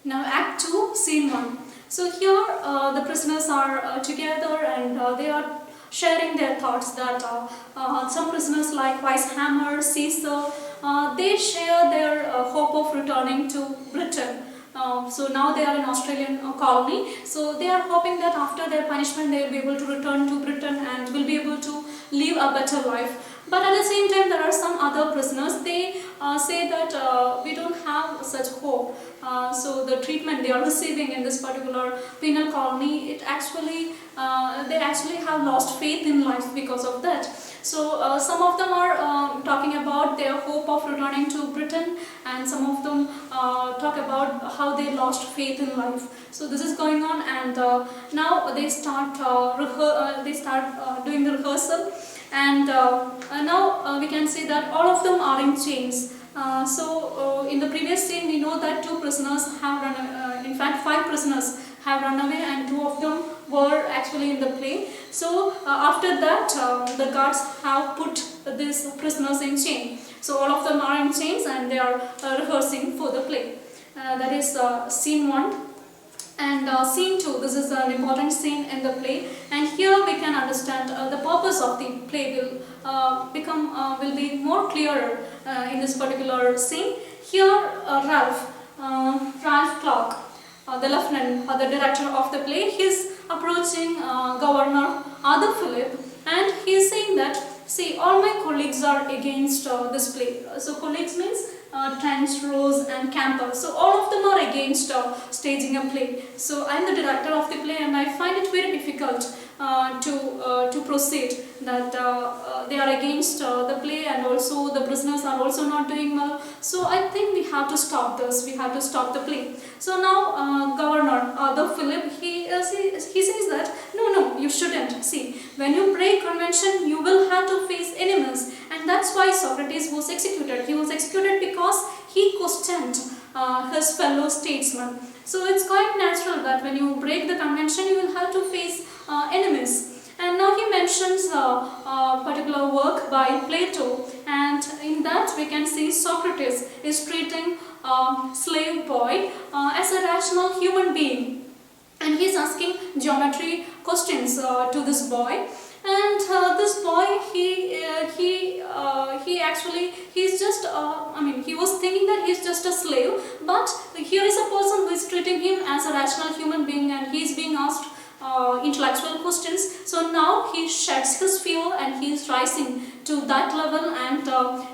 Now Act 2, Scene 1. So here the prisoners are together and they are sharing their thoughts that some prisoners like Weishammer, Caesar, they share their hope of returning to Britain. So now they are in Australian colony, so they are hoping that after their punishment they will be able to return to Britain and will be able to live a better life. But at the same time, there are some other prisoners, they say that we don't have such hope. So the treatment they are receiving in this particular penal colony, they actually have lost faith in life because of that. So some of them are talking about their hope of returning to Britain, and some of them talk about how they lost faith in life. So this is going on, and now they start doing the rehearsal, and now we can see that all of them are in chains. So in the previous scene we know that 2 prisoners have run, in fact 5 prisoners have run away, and 2 of them were actually in the play. So after that the guards have put these prisoners in chain. So all of them are in chains and they are rehearsing for the play. That is scene 1. And scene 2, this is an important scene in the play, and here we can understand the purpose of the play will be more clearer in this particular scene. Here Ralph Clark, the lieutenant, the director of the play, he's approaching Governor Arthur Phillip, and he's saying that, see, all my colleagues are against this play. So colleagues means Trench, Rose and Camper. So all of them are against staging a play. So I am the director of the play and I find it very difficult to proceed, that they are against the play, and also the prisoners are also not doing well. So I think we have to stop this, we have to stop the play. So now Governor Arthur Phillip, he says that no, you shouldn't. See, when you break convention you will have to face enemies, and that's why Socrates was executed. He was executed because he questioned his fellow statesmen. So it's quite natural that when you break the convention you will have to face enemies. And now he mentions a particular work by Plato, and in that we can see Socrates is treating a slave boy as a rational human being, and he is asking geometry questions to this boy. And this boy, he's just, he was thinking that he's just a slave, but here is a person who is treating him as a rational human being, and he is being asked intellectual questions. So now he sheds his fear and he is rising to that level, and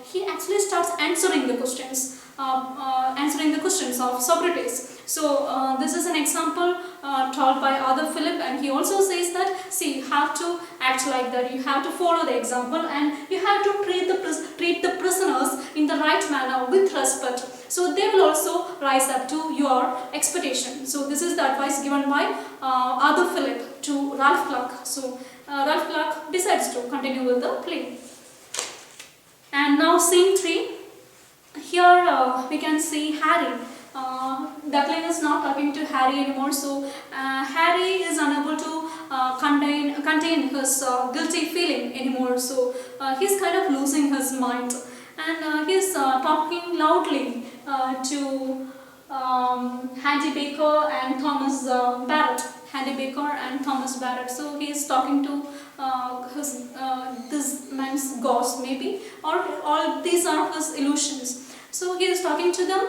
he actually starts answering the questions of Socrates. So this is an example told by Arthur Phillip, and he also says that, see, you have to act like that, you have to follow the example, and you have to treat the prisoners in the right manner with respect. So they will also rise up to your expectation. So this is the advice given by Arthur Phillip to Ralph Clark. So Ralph Clark decides to continue with the play. And now scene 3. Here we can see Harry. Duckling is not talking to Harry anymore, so Harry is unable to contain his guilty feeling anymore. So he's kind of losing his mind, and he's talking loudly to Handy Baker and Thomas Barrett. Handy Baker and Thomas Barrett. So he is talking to this man's ghost, maybe, or all these are his illusions. So he is talking to them.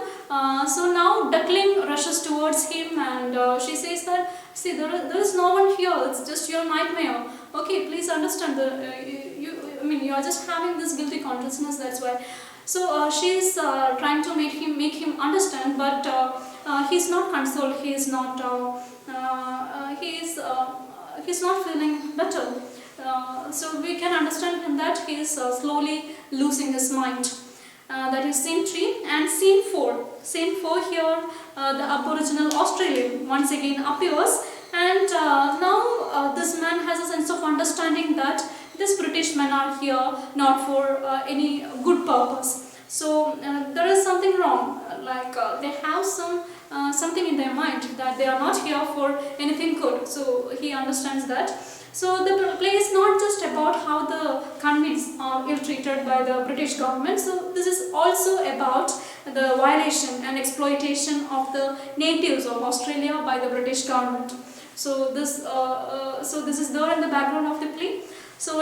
So now Duckling rushes towards him, and she says that, see, there is no one here, it's just your nightmare. Okay, please understand, you are just having this guilty consciousness, that's why. So she's trying to make him understand, but he's not consoled, he's not feeling better. So we can understand from that he is slowly losing his mind. That is scene 3. And scene 4. Scene 4 here, the Aboriginal Australian once again appears, and now this man has a sense of understanding that these British men are here not for any good purpose. So there is something wrong, like they have something in their mind that they are not here for anything good. So he understands that. So the play is not just about how the convicts are ill-treated by the British government. So this is also about the violation and exploitation of the natives of Australia by the British government. So this is there in the background of the play. So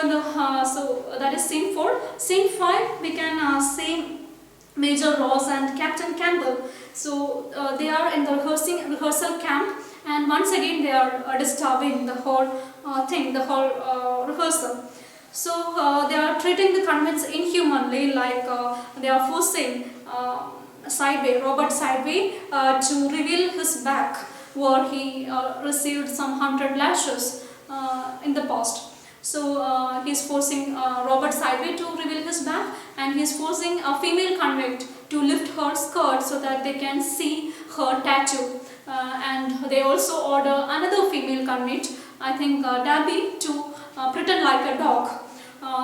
so that is scene 4. Scene 5 we can see Major Ross and Captain Campbell. So they are in the rehearsal camp, and once again they are disturbing the whole rehearsal. So they are treating the convicts inhumanly, like they are forcing Robert Sideway to reveal his back, where he received some 100 lashes in the past. So he is forcing Robert Sideway to reveal his back, and he is forcing a female convict to lift her skirt so that they can see her tattoo. And they also order another female convict, I think Dabby, to pretend like a dog.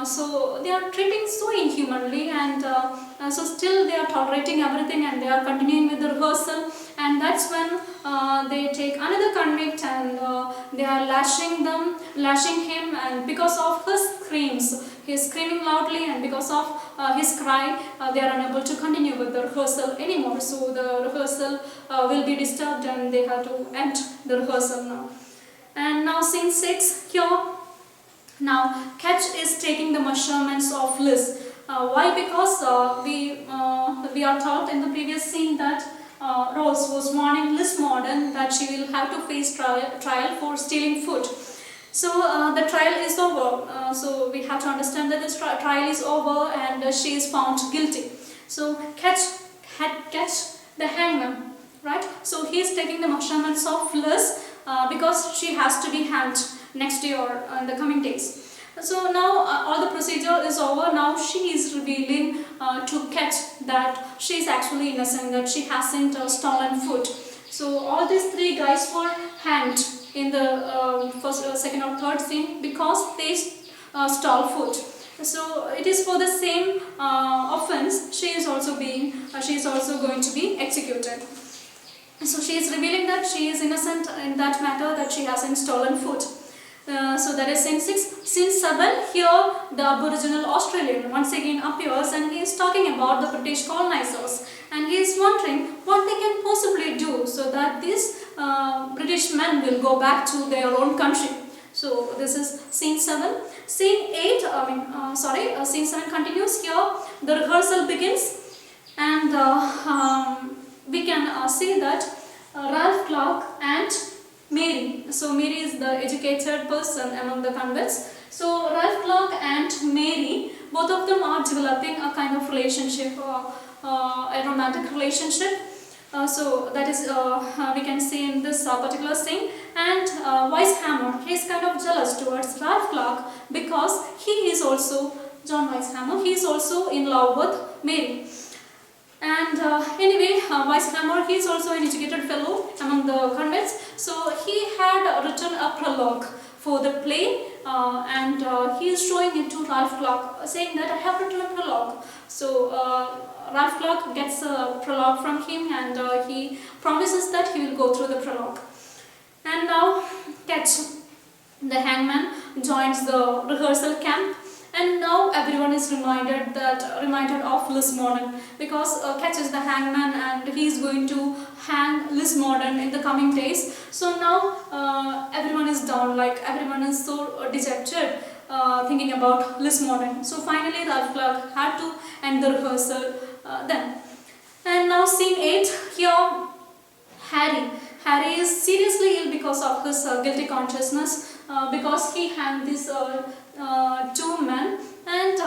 So they are treating so inhumanly, and so still they are tolerating everything, and they are continuing with the rehearsal. And that's when they take another convict, and they are lashing him, and because of his screams, he is screaming loudly, and because of his cry, they are unable to continue with the rehearsal anymore. So the rehearsal will be disturbed, and they have to end the rehearsal now. And now scene 6 here. Now Ketch is taking the measurements of Liz. Why? Because we are taught in the previous scene that Rose was warning Liz Morden that she will have to face trial for stealing food. So the trial is over. So we have to understand that this trial is over, and she is found guilty. So Ketch, the hangman, right? So he is taking the measurements of Liz because she has to be hanged next year or in the coming days. So now all the procedure is over. Now she is revealing to Ketch that she is actually innocent, that she hasn't stolen food. So all these 3 guys were hanged in the first, second or third scene because they stole food. So it is for the same offense. She is also going to be executed. So she is revealing that she is innocent in that matter, that she hasn't stolen food. So that is scene 6. Scene 7, here the Aboriginal Australian once again appears, and he is talking about the British colonizers, and he is wondering what they can possibly do so that these British men will go back to their own country. So this is scene 7. Scene 8, scene 7 continues here. The rehearsal begins, and we can see that Ralph Clark and Mary. So Mary is the educated person among the convicts. So Ralph Clark and Mary, both of them are developing a kind of relationship, a romantic relationship. So that is we can see in this particular scene. And Weishammer, he is kind of jealous towards Ralph Clark because he is also, John Weishammer, he is also in love with Mary. And anyway, Weishammer, he is also an educated fellow among the convicts. So he had written a prologue for the play, and he is showing it to Ralph Clark, saying that I have written a prologue. So Ralph Clark gets a prologue from him, and he promises that he will go through the prologue. And now Ketch, the hangman, joins the rehearsal camp. And now everyone is reminded of Liz Morden, because Ketch is the hangman, and he is going to hang Liz Morden in the coming days. So now everyone is down, like everyone is so dejected, thinking about Liz Morden. So finally Ralph Clark had to end the rehearsal then. And now scene 8, here Harry is seriously ill because of his guilty consciousness, because he hanged these 2 men, and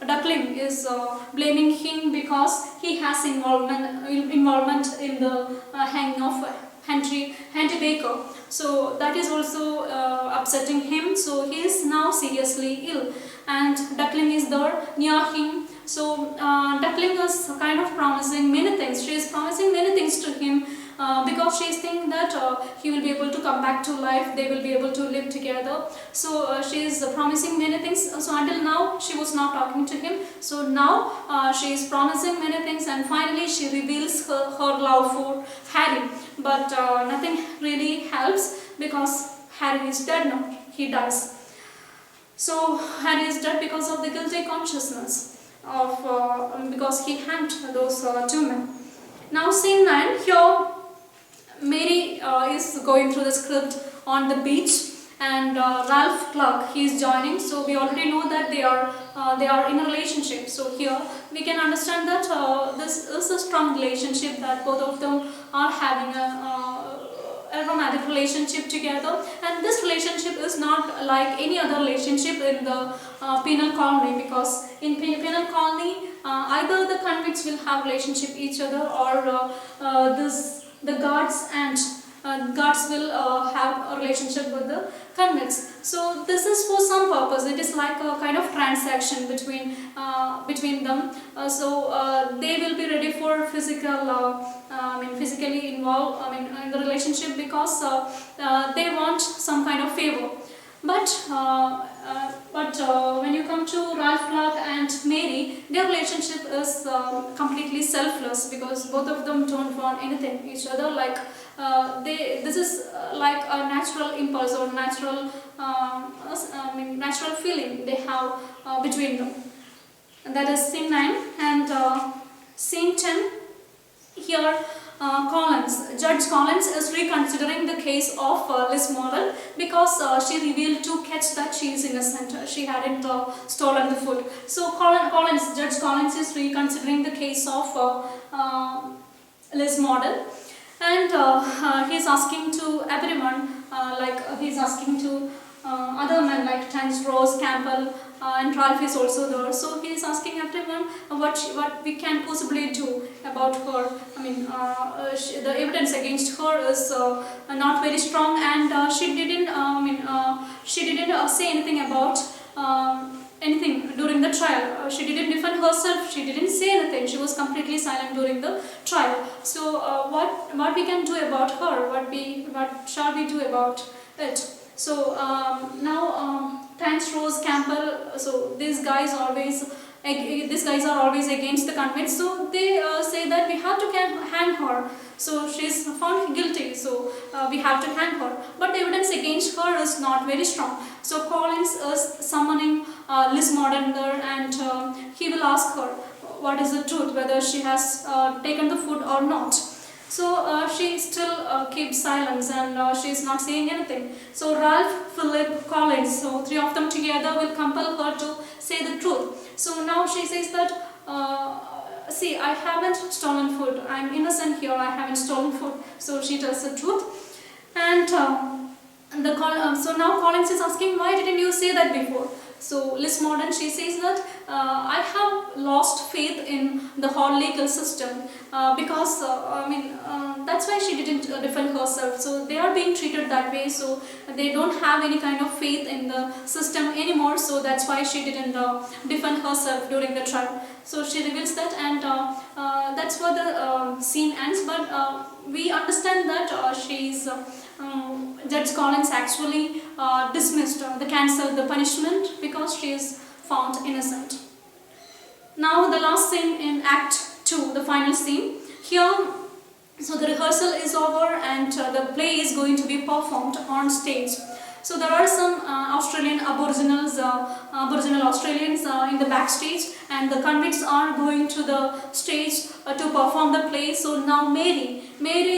Duckling is blaming him because he has involvement in the hanging of Henry Baker. So that is also upsetting him. So he is now seriously ill, and Duckling is there near him. So Duckling is kind of promising many things. She is promising many things to him. Because she is thinking that he will be able to come back to life, they will be able to live together. So she is promising many things. So until now she was not talking to him. So now she is promising many things, and finally she reveals her love for Harry. But nothing really helps, because Harry is dead now. He dies. So, and he is dead because of the guilty consciousness of because he hanged those two men. Now, scene 9. Here, Mary is going through the script on the beach, and Ralph Clark, he is joining. So we already know that they are in a relationship. So here we can understand that this is a strong relationship, that both of them are having a romantic relationship together, and this relationship is not like any other relationship in the penal colony, because in penal colony either the convicts will have relationship each other, or the guards and guards will have a relationship with the convicts. So this is for some purpose. It is like a kind of transaction between them. So they will be ready for physically involved in the relationship, because they want some kind of favor. But when you come to Ralph Clark and Mary, their relationship is completely selfless, because both of them don't want anything each other. Like this is like a natural impulse or natural feeling they have between them. And that is scene 9. And scene 10. Here, Judge Collins is reconsidering the case of Liz Morel, because she revealed to Ketch that she is innocent. She hadn't stolen the food. So Judge Collins is reconsidering the case of Liz Morel, and he's asking to everyone, he's asking to other men like Tans, Rose, Campbell, and Ralph is also there. So he is asking everyone what we can possibly do about her. The evidence against her is not very strong, and she didn't say anything about anything during the trial. She didn't defend herself. She didn't say anything. She was completely silent during the trial. So what we can do about her? What shall we do about it? So now Thanks Rose, Campbell. So these guys are always against the convicts. So they say that we have to hang her. So she's found guilty. So we have to hang her. But the evidence against her is not very strong. So Collins is summoning Liz Morel there, and he will ask her what is the truth, whether she has taken the food or not. So she still keeps silence, and she is not saying anything. So Ralph, Philip, Collins, so three of them together will compel her to say the truth. So now she says that, see, I haven't stolen food. I'm innocent here. I haven't stolen food. So she tells the truth. And so now Collins is asking, why didn't you say that before? So Liz Morel, she says that I have lost faith in the whole legal system, because that's why she didn't defend herself. So they are being treated that way, so they don't have any kind of faith in the system anymore. So that's why she didn't defend herself during the trial. So she reveals that, and that's where the scene ends. But we understand that Judge Collins actually dismissed cancelled the punishment, because she is found innocent. Now the last scene in Act 2, the final scene. Here, so the rehearsal is over, and the play is going to be performed on stage. So there are some Aboriginal Australians in the backstage, and the convicts are going to the stage to perform the play. So now Mary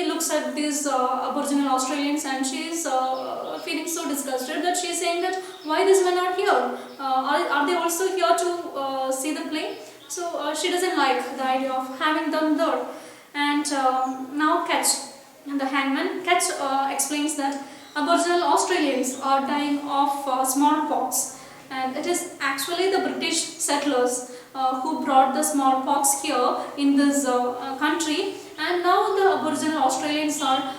looks at these Aboriginal Australians, and she is feeling so disgusted that she is saying that, why these men are here? Are they also here to see the play? So she doesn't like the idea of having them there. And now Ketch, the hangman, explains that Aboriginal Australians are dying of smallpox, and it is actually the British settlers who brought the smallpox here in this country, and now the Aboriginal Australians are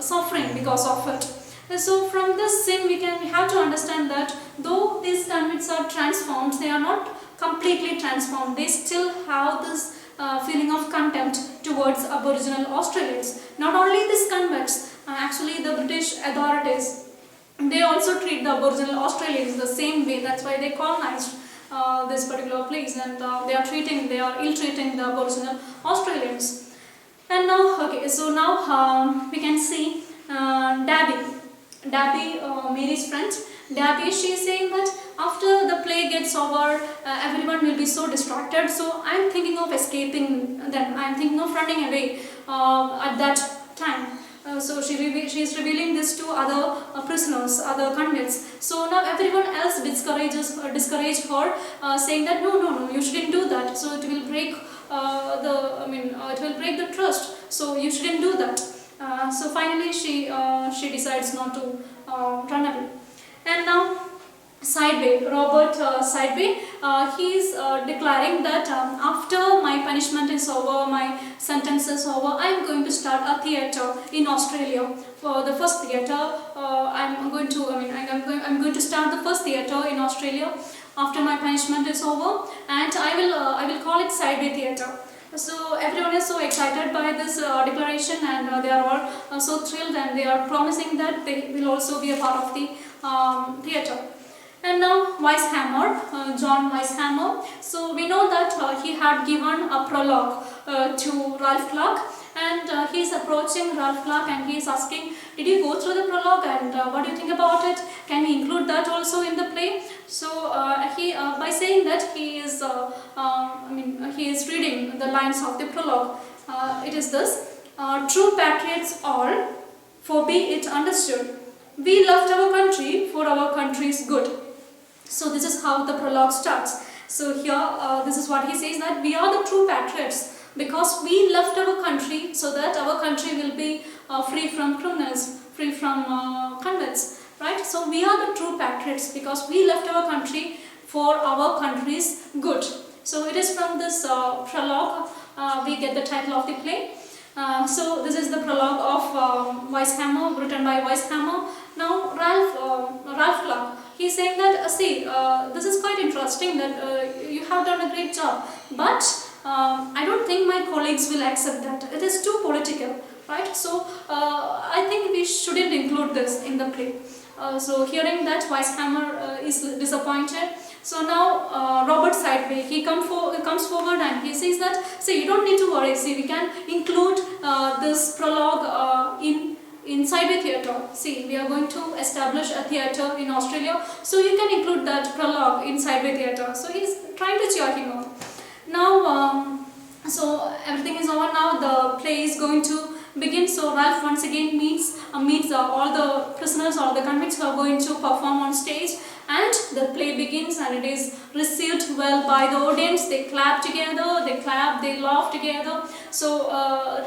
suffering because of it. So from this scene we have to understand that though these convicts are transformed, they are not completely transformed. They still have this feeling of contempt towards Aboriginal Australians. Not only these convicts, actually the British authorities, they also treat the Aboriginal Australians the same way. That's why they colonized this particular place, and they are ill-treating the Aboriginal Australians. And now, we can see Dabby, Mary's friend. Dabby, she is saying that after the play gets over, everyone will be so distracted. So I'm thinking of escaping them. I'm thinking of running away at that time. So she is revealing this to other prisoners, other convicts. So now everyone else discourage her, saying that no, you shouldn't do that. So it will break it will break the trust. So you shouldn't do that. So finally, she decides not to run away. And now, Sideway, Robert Sideway, he is declaring that after my punishment is over, my sentence is over, I am going to start a theatre in Australia. For the first theatre, I'm going to start the first theatre in Australia after my punishment is over, and I will call it Sideway Theatre. So everyone is so excited by this declaration, and they are all so thrilled, and they are promising that they will also be a part of the theatre. And now Weishammer, John Weishammer. So we know that he had given a prologue to Ralph Clark, and he is approaching Ralph Clark and he is asking, did you go through the prologue, and what do you think about it? Can we include that also in the play? So by saying that he is reading the lines of the prologue. It is this: true patriots all, for be it understood, we loved our country for our country's good. So this is how the prologue starts. So here this is what he says, that we are the true patriots because we left our country so that our country will be free from criminals, free from convicts, right? So we are the true patriots because we left our country for our country's good. So it is from this prologue we get the title of the play. So this is the prologue of Weishammer, written by Weishammer. Now Ralph Clark, he is saying that this is quite interesting, that you have done a great job, but I don't think my colleagues will accept that. It is too political, right? So I think we shouldn't include this in the play. So hearing that, Weishammer is disappointed. So now Robert Sideway, he comes forward and he says that, see, you don't need to worry, see, we can include this prologue in Sideway Theatre. See, we are going to establish a theatre in Australia, so you can include that prologue in Sideway Theatre. So he's trying to cheer him up. Now, so everything is over now, the play is going to begin. So Ralph once again meets all the prisoners, all the convicts who are going to perform on stage, and the play begins, and it is received well by the audience. They clap together, they laugh together. So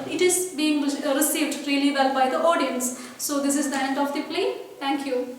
it is being received really well by the audience. So this is the end of the play. Thank you.